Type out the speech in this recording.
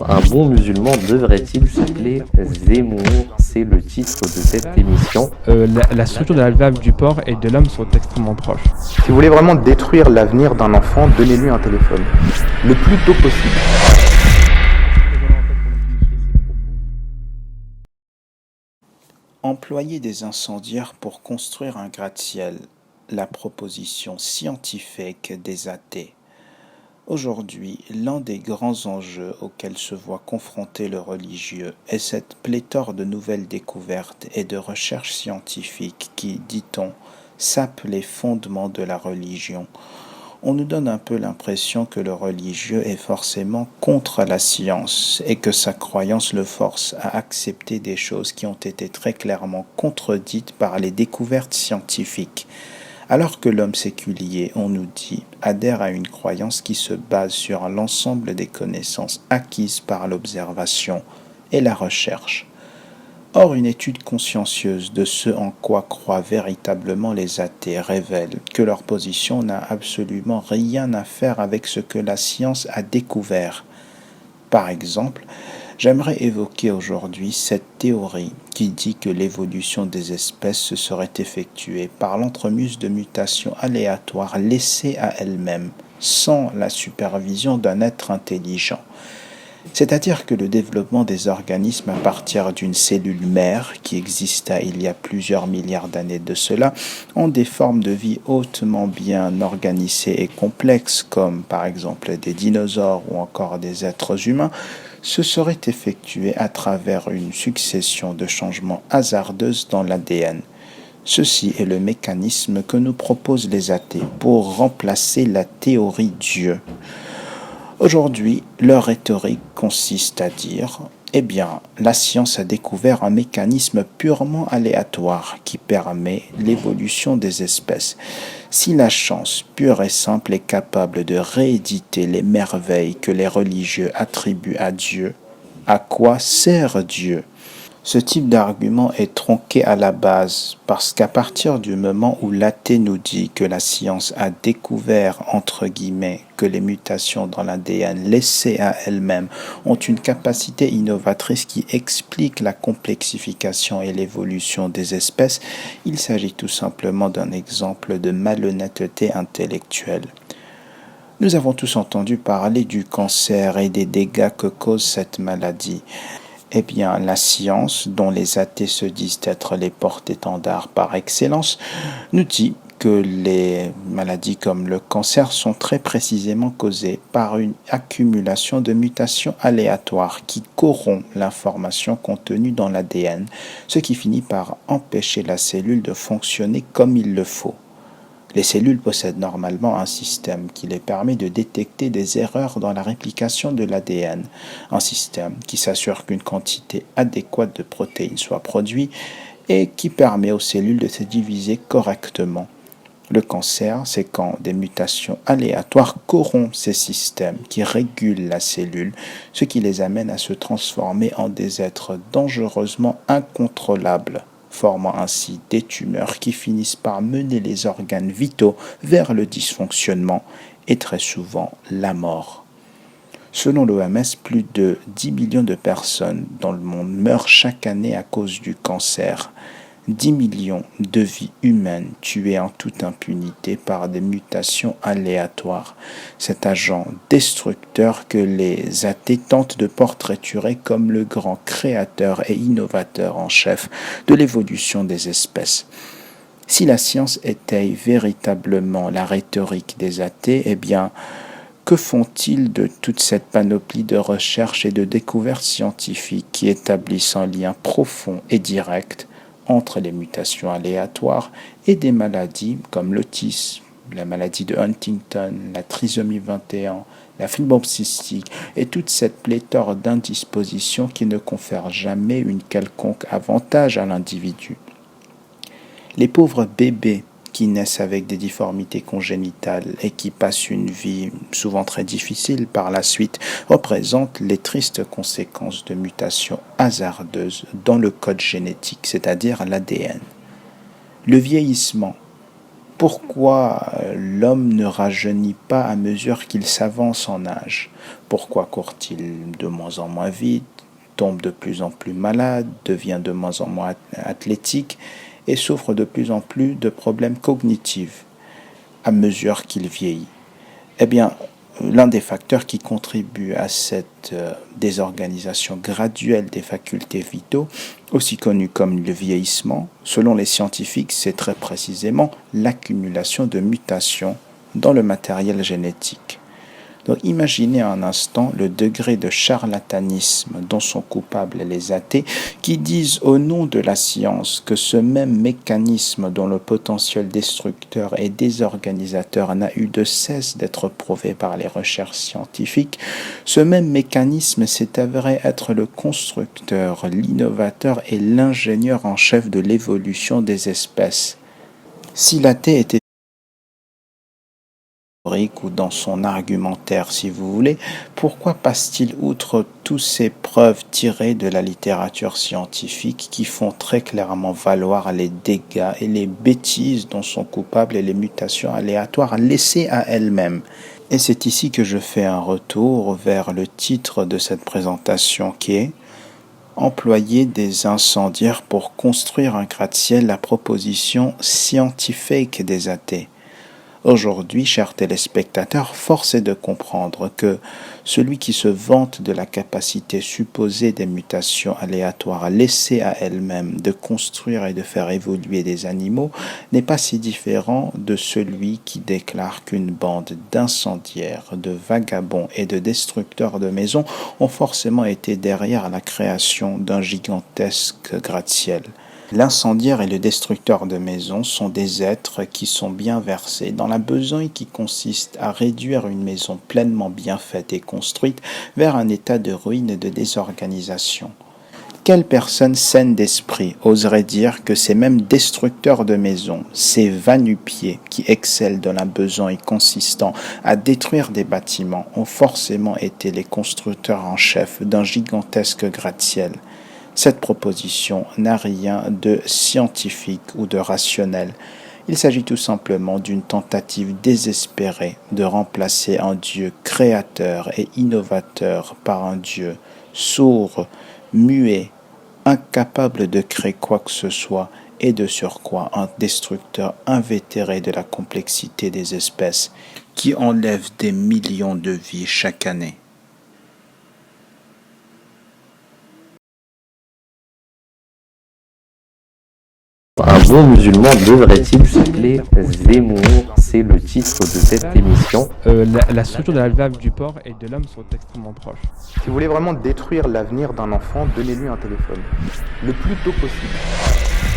Un bon musulman devrait-il s'appeler Zemmour? C'est le titre de cette émission. La structure de la valve du porc et de l'homme sont extrêmement proches. Si vous voulez vraiment détruire l'avenir d'un enfant, donnez-lui un téléphone. Le plus tôt possible. Employer des incendiaires pour construire un gratte-ciel, la proposition scientifique des athées. Aujourd'hui, l'un des grands enjeux auxquels se voit confronté le religieux est cette pléthore de nouvelles découvertes et de recherches scientifiques qui, dit-on, sapent les fondements de la religion. On nous donne un peu l'impression que le religieux est forcément contre la science et que sa croyance le force à accepter des choses qui ont été très clairement contredites par les découvertes scientifiques. Alors que l'homme séculier, on nous dit, adhère à une croyance qui se base sur l'ensemble des connaissances acquises par l'observation et la recherche. Or, une étude consciencieuse de ce en quoi croient véritablement les athées révèle que leur position n'a absolument rien à faire avec ce que la science a découvert. Par exemple, j'aimerais évoquer aujourd'hui cette théorie qui dit que l'évolution des espèces se serait effectuée par l'entremise de mutations aléatoires laissées à elles-mêmes, sans la supervision d'un être intelligent. C'est-à-dire que le développement des organismes à partir d'une cellule mère qui exista il y a plusieurs milliards d'années de cela ont des formes de vie hautement bien organisées et complexes comme par exemple des dinosaures ou encore des êtres humains se serait effectué à travers une succession de changements hasardeux dans l'ADN. Ceci est le mécanisme que nous proposent les athées pour remplacer la théorie Dieu. Aujourd'hui, leur rhétorique consiste à dire eh bien, la science a découvert un mécanisme purement aléatoire qui permet l'évolution des espèces. Si la chance pure et simple est capable de rééditer les merveilles que les religieux attribuent à Dieu, à quoi sert Dieu ? Ce type d'argument est tronqué à la base parce qu'à partir du moment où l'athée nous dit que la science a découvert, entre guillemets, que les mutations dans l'ADN laissées à elles-mêmes ont une capacité innovatrice qui explique la complexification et l'évolution des espèces, il s'agit tout simplement d'un exemple de malhonnêteté intellectuelle. Nous avons tous entendu parler du cancer et des dégâts que cause cette maladie. Eh bien, la science, dont les athées se disent être les porte-étendards par excellence, nous dit que les maladies comme le cancer sont très précisément causées par une accumulation de mutations aléatoires qui corrompent l'information contenue dans l'ADN, ce qui finit par empêcher la cellule de fonctionner comme il le faut. Les cellules possèdent normalement un système qui les permet de détecter des erreurs dans la réplication de l'ADN, un système qui s'assure qu'une quantité adéquate de protéines soit produite et qui permet aux cellules de se diviser correctement. Le cancer, c'est quand des mutations aléatoires corrompent ces systèmes qui régulent la cellule, ce qui les amène à se transformer en des êtres dangereusement incontrôlables, formant ainsi des tumeurs qui finissent par mener les organes vitaux vers le dysfonctionnement et très souvent la mort. Selon l'OMS, plus de 10 millions de personnes dans le monde meurent chaque année à cause du cancer. 10 millions de vies humaines tuées en toute impunité par des mutations aléatoires. Cet agent destructeur que les athées tentent de portraiturer comme le grand créateur et innovateur en chef de l'évolution des espèces. Si la science étaye véritablement la rhétorique des athées, eh bien, que font-ils de toute cette panoplie de recherches et de découvertes scientifiques qui établissent un lien profond et direct entre les mutations aléatoires et des maladies comme l'autisme, la maladie de Huntington, la trisomie 21, la fibrome cystique et toute cette pléthore d'indispositions qui ne confèrent jamais une quelconque avantage à l'individu. Les pauvres bébés qui naissent avec des difformités congénitales et qui passent une vie souvent très difficile par la suite représentent les tristes conséquences de mutations hasardeuses dans le code génétique, c'est-à-dire l'ADN. Le vieillissement, Pourquoi l'homme ne rajeunit pas à mesure qu'il s'avance en âge? Pourquoi court-il de moins en moins vite, tombe de plus en plus malade, devient de moins en moins athlétique et souffre de plus en plus de problèmes cognitifs à mesure qu'il vieillit? Eh bien, l'un des facteurs qui contribue à cette désorganisation graduelle des facultés vitaux, aussi connue comme le vieillissement, selon les scientifiques, c'est très précisément l'accumulation de mutations dans le matériel génétique. Donc imaginez un instant le degré de charlatanisme dont sont coupables les athées qui disent au nom de la science que ce même mécanisme dont le potentiel destructeur et désorganisateur n'a eu de cesse d'être prouvé par les recherches scientifiques, ce même mécanisme s'est avéré être le constructeur, l'innovateur et l'ingénieur en chef de l'évolution des espèces. Si l'athée était ou dans son argumentaire, si vous voulez, pourquoi passe-t-il outre toutes ces preuves tirées de la littérature scientifique qui font très clairement valoir les dégâts et les bêtises dont sont coupables et les mutations aléatoires laissées à elles-mêmes? Et c'est ici que je fais un retour vers le titre de cette présentation qui est « Employer des incendiaires pour construire un gratte-ciel, la proposition scientifique des athées ». Aujourd'hui, chers téléspectateurs, force est de comprendre que celui qui se vante de la capacité supposée des mutations aléatoires laissées à elles-mêmes de construire et de faire évoluer des animaux n'est pas si différent de celui qui déclare qu'une bande d'incendiaires, de vagabonds et de destructeurs de maisons ont forcément été derrière la création d'un gigantesque gratte-ciel. L'incendiaire et le destructeur de maisons sont des êtres qui sont bien versés dans la besogne qui consiste à réduire une maison pleinement bien faite et construite vers un état de ruine et de désorganisation. Quelle personne saine d'esprit oserait dire que ces mêmes destructeurs de maisons, ces va-nu-pieds qui excellent dans la besogne consistant à détruire des bâtiments, ont forcément été les constructeurs en chef d'un gigantesque gratte-ciel? Cette proposition n'a rien de scientifique ou de rationnel. Il s'agit tout simplement d'une tentative désespérée de remplacer un Dieu créateur et innovateur par un Dieu sourd, muet, incapable de créer quoi que ce soit et de surcroît un destructeur invétéré de la complexité des espèces qui enlève des millions de vies chaque année. Un bon musulman devrait-il s'appeler Zemmour? C'est le titre de cette émission. La structure de la valve du porc et de l'homme sont extrêmement proches. Si vous voulez vraiment détruire l'avenir d'un enfant, donnez-lui un téléphone. Le plus tôt possible.